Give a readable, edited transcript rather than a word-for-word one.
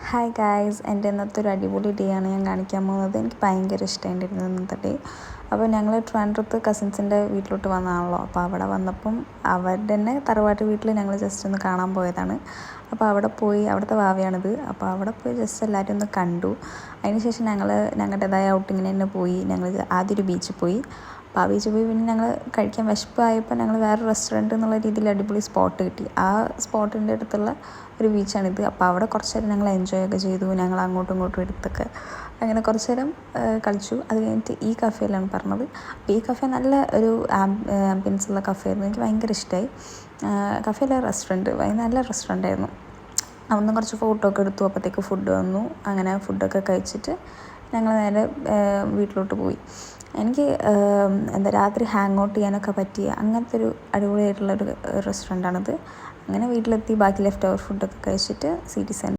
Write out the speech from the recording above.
Hi guys, എൻ്റെ ഇന്നത്തെ ഒരു അടിപൊളി ഡേ ആണ് ഞാൻ കാണിക്കാൻ പോകുന്നത്. എനിക്ക് ഭയങ്കര ഇഷ്ടമായിരുന്നു ഇന്നത്തെ ഡേ. അപ്പോൾ ഞങ്ങൾ ട്രിവാൻഡ്രത്ത് കസിൻസിൻ്റെ വീട്ടിലോട്ട് വന്നതാണല്ലോ. അപ്പോൾ അവിടെ വന്നപ്പം അവരുടെ തന്നെ തറവാട്ട് വീട്ടിൽ ഞങ്ങൾ ജസ്റ്റ് ഒന്ന് കാണാൻ പോയതാണ്. അപ്പോൾ അവിടെ പോയി, അവിടുത്തെ ഭാവിയാണിത്. അപ്പോൾ അവിടെ പോയി ജസ്റ്റ് എല്ലാവരും ഒന്ന് കണ്ടു. അതിനുശേഷം ഞങ്ങൾ ഞങ്ങളുടേതായ ഔട്ടിങ്ങിന് തന്നെ പോയി. ഞങ്ങൾ ആദ്യം ഒരു ബീച്ചിൽ പോയി. അപ്പോൾ ആ ബീച്ചിൽ പോയി പിന്നെ ഞങ്ങൾ കഴിക്കാൻ വിശപ്പായപ്പോൾ ഞങ്ങൾ വേറെ റെസ്റ്റോറൻറ്റ് എന്നുള്ള രീതിയിൽ അടിപൊളി സ്പോട്ട് കിട്ടി. ആ സ്പോട്ടിൻ്റെ അടുത്തുള്ള ഒരു ബീച്ചാണിത്. അപ്പോൾ അവിടെ കുറച്ച് നേരം ഞങ്ങൾ എൻജോയ് ഒക്കെ ചെയ്തു. ഞങ്ങൾ അങ്ങോട്ടും ഇങ്ങോട്ടും എടുത്തൊക്കെ അങ്ങനെ കുറച്ച് നേരം കളിച്ചു. അത് കഴിഞ്ഞിട്ട് ഈ കഫേയിലാണ് പറഞ്ഞത്. അപ്പോൾ ഈ കഫേ നല്ല ഒരു ആംബിയൻസ് ഉള്ള കഫേ ആയിരുന്നു. എനിക്ക് ഭയങ്കര ഇഷ്ടമായി. കഫേയിലെ റെസ്റ്റോറൻറ്റ് നല്ല റെസ്റ്റോറൻ്റ് ആയിരുന്നു. അവിടുന്ന് കുറച്ച് ഫോട്ടോ ഒക്കെ എടുത്തു. അപ്പോഴത്തേക്ക് ഫുഡ് വന്നു. അങ്ങനെ ഫുഡൊക്കെ കഴിച്ചിട്ട് ഞങ്ങൾ നേരെ വീട്ടിലോട്ട് പോയി. എനിക്ക് രാത്രി ഹാങ് ഔട്ട് ചെയ്യാനൊക്കെ പറ്റിയ അങ്ങനത്തെ ഒരു അടിപൊളിയായിട്ടുള്ളൊരു റെസ്റ്റോറൻ്റാണിത്. അങ്ങനെ വീട്ടിലെത്തി ബാക്കി ലെഫ്റ്റ് ഓവർ ഫുഡൊക്കെ കഴിച്ചിട്ട് സിറ്റി സെൻറ്റർ